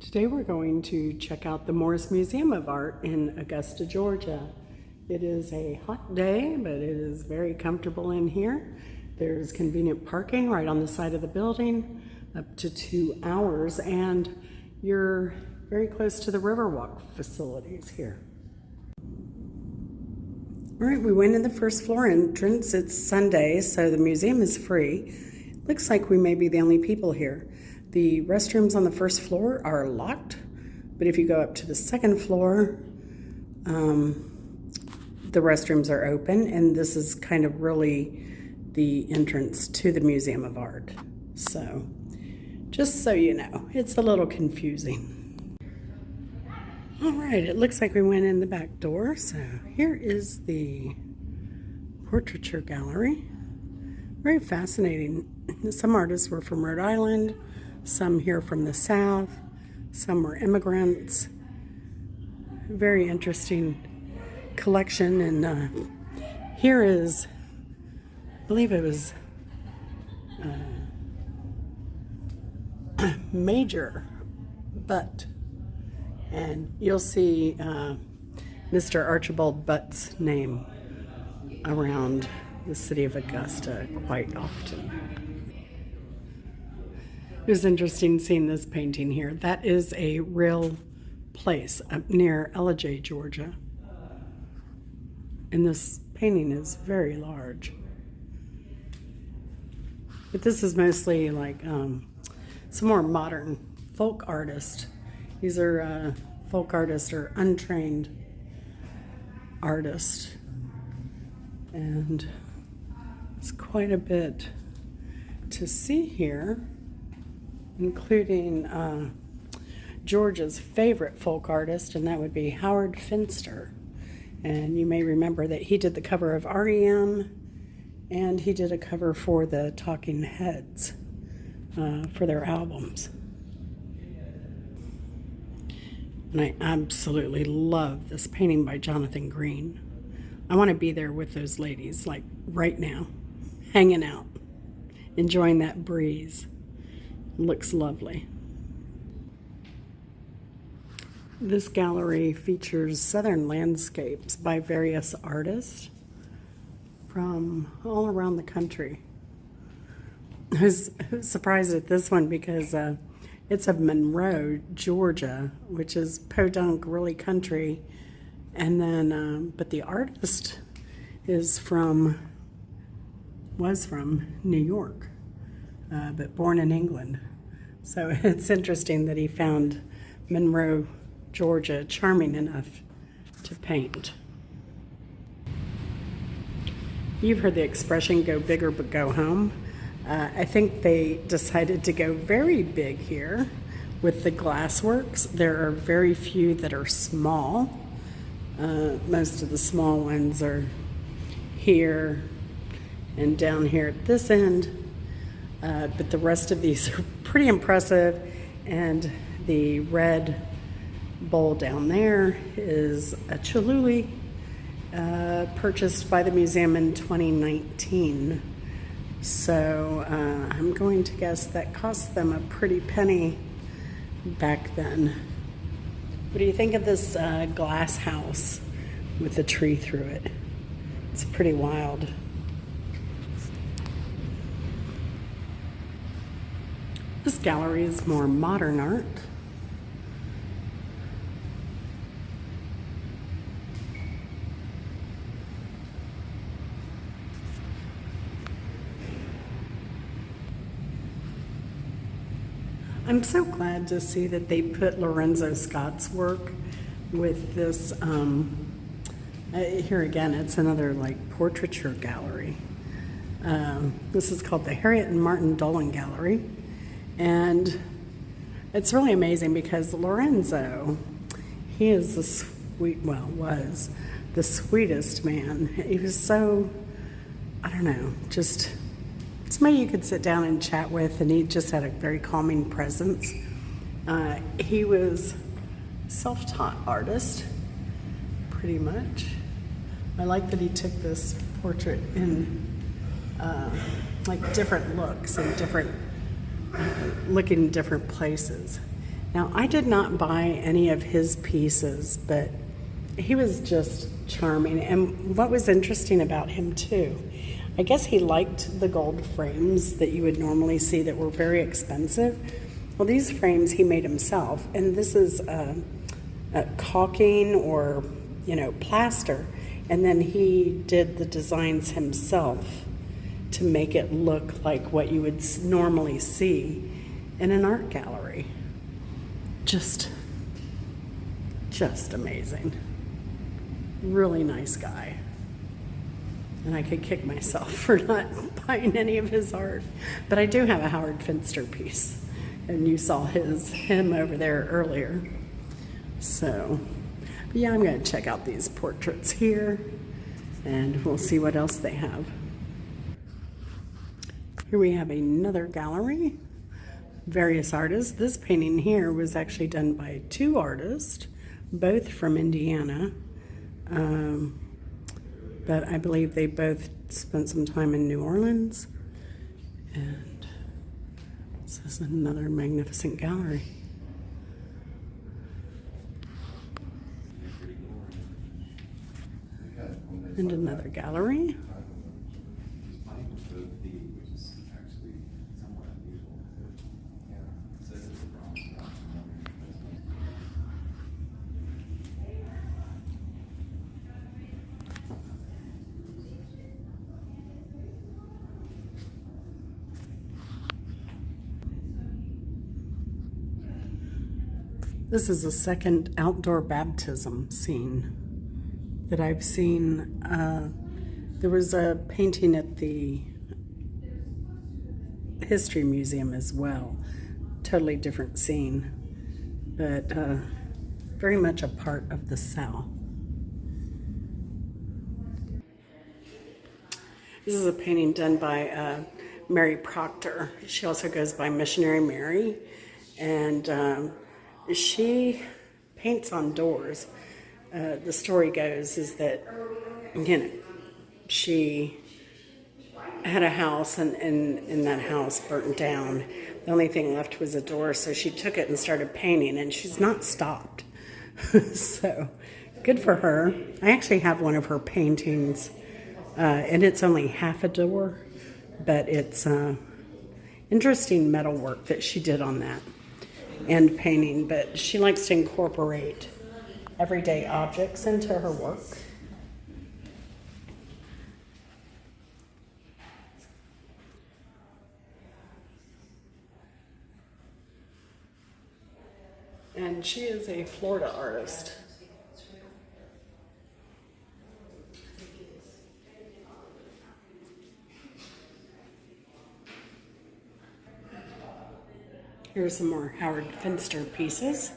Today we're going to check out the Morris Museum of Art in Augusta, Georgia. It is a hot day, but it is very comfortable in here. There's convenient parking right on the side of the building, up to 2 hours, and you're very close to the Riverwalk facilities here. All right, we went in the first floor entrance. It's Sunday, so the museum is free. Looks like we may be the only people here. The restrooms on the first floor are locked, but if you go up to the second floor, the restrooms are open, and this is kind of really the entrance to the Museum of Art. So, just so you know, it's a little confusing. All right, it looks like we went in the back door, so here is the portraiture gallery. Very fascinating. Some artists were from Rhode Island, some here from the South, some were immigrants. Very interesting collection. And here is, I believe it was Major Butt. And you'll see Mr. Archibald Butt's name around the city of Augusta quite often. It was interesting seeing this painting here. That is a real place up near Ellijay, Georgia. And this painting is very large. But this is mostly like some more modern folk artists. These are folk artists or untrained artists. And it's quite a bit to see here, including Georgia's favorite folk artist, and that would be Howard Finster. And you may remember that he did the cover of REM, and he did a cover for the Talking Heads for their albums. And I absolutely love this painting by Jonathan Green. I want to be there with those ladies, like right now, hanging out, enjoying that breeze. Looks lovely. This gallery features southern landscapes by various artists from all around the country. I was surprised at this one because it's of Monroe, Georgia, which is podunk, really country. And then, but the artist was from New York, but born in England. So it's interesting that he found Monroe, Georgia, charming enough to paint. You've heard the expression, go big or go home. I think they decided to go very big here with the glassworks. There are very few that are small. Most of the small ones are here and down here at this end, but the rest of these are pretty impressive. And the red bowl down there is a Cholula purchased by the museum in 2019. So I'm going to guess that cost them a pretty penny back then. What do you think of this glass house with a tree through it? It's pretty wild. This gallery is more modern art. I'm so glad to see that they put Lorenzo Scott's work with this. Here again, it's another like portraiture gallery. This is called the Harriet and Martin Dolan Gallery. And it's really amazing because Lorenzo, he is was the sweetest man. He was so, I don't know, just somebody you could sit down and chat with, and he just had a very calming presence. He was self-taught artist, pretty much. I like that he took this portrait in like different looks and different looking in different places. Now, I did not buy any of his pieces, but he was just charming. And what was interesting about him, too, I guess he liked the gold frames that you would normally see that were very expensive. Well, these frames he made himself, and this is a caulking or, plaster. And then he did the designs himself to make it look like what you would normally see in an art gallery. Just amazing. Really nice guy. And I could kick myself for not buying any of his art. But I do have a Howard Finster piece. And you saw him over there earlier. So, but yeah, I'm going to check out these portraits here. And we'll see what else they have. Here we have another gallery. Various artists. This painting here was actually done by two artists, both from Indiana. But I believe they both spent some time in New Orleans. And this is another magnificent gallery. And another gallery. This is the second outdoor baptism scene that I've seen. There was a painting at the History Museum as well. Totally different scene, but very much a part of the South. This is a painting done by Mary Proctor. She also goes by Missionary Mary, and she paints on doors. The story goes is that, she had a house and that house burnt down. The only thing left was a door, so she took it and started painting, and she's not stopped. So good for her. I actually have one of her paintings, and it's only half a door, but it's interesting metal work that she did on that. And painting, but she likes to incorporate everyday objects into her work. And she is a Florida artist. Here's some more Howard Finster pieces.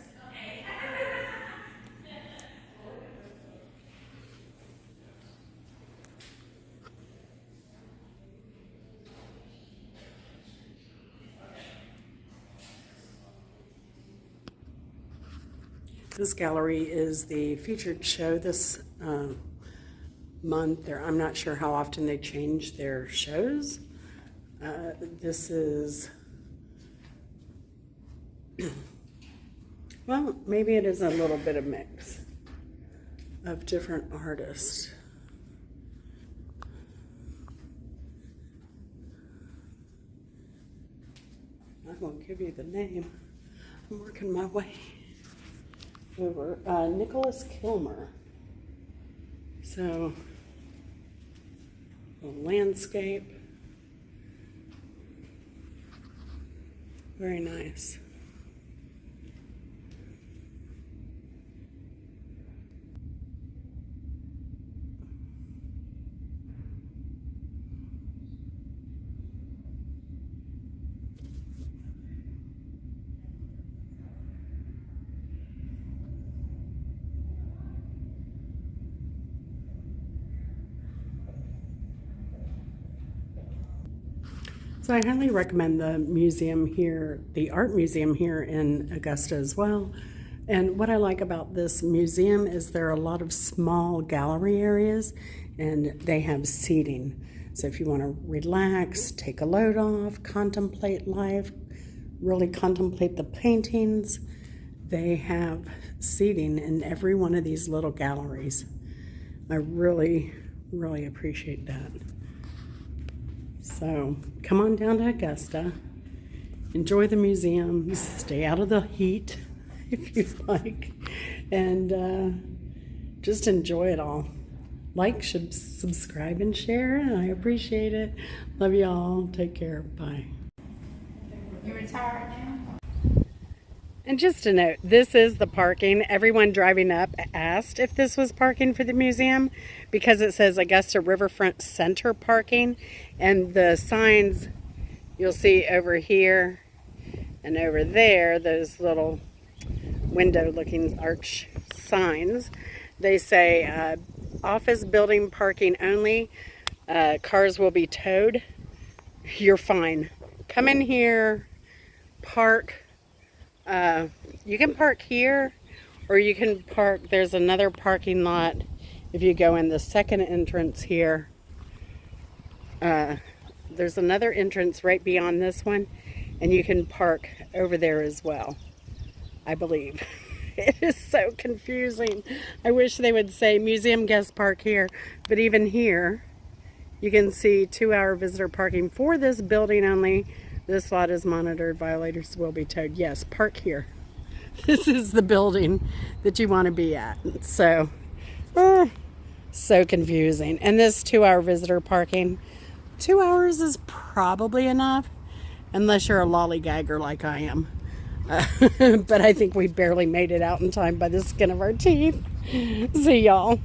This gallery is the featured show this month. I'm not sure how often they change their shows. This is, well, maybe it is a little bit of mix of different artists. I won't give you the name. I'm working my way over. Nicholas Kilmer. So, a landscape. Very nice. So I highly recommend the museum here, the art museum here in Augusta as well. And what I like about this museum is there are a lot of small gallery areas and they have seating. So if you want to relax, take a load off, contemplate life, really contemplate the paintings, they have seating in every one of these little galleries. I really, really appreciate that. So come on down to Augusta, enjoy the museums, stay out of the heat if you like, and just enjoy it all. Like, subscribe, and share. I appreciate it. Love y'all. Take care. Bye. You retired now? And just a note, this is the parking. Everyone driving up asked if this was parking for the museum because it says Augusta Riverfront Center parking. And the signs you'll see over here and over there, those little window-looking arch signs, they say office building parking only. Cars will be towed. You're fine. Come in here, park. You can park here, or you can park, there's another parking lot if you go in the second entrance here. There's another entrance right beyond this one, and you can park over there as well, I believe. It is so confusing. I wish they would say museum guest park here, but even here you can see 2-hour visitor parking for this building only. This lot is monitored. Violators will be towed. Yes, park here. This is the building that you want to be at. So, so confusing. And this 2-hour visitor parking, 2 hours is probably enough, unless you're a lollygagger like I am. But I think we barely made it out in time by the skin of our teeth. See y'all.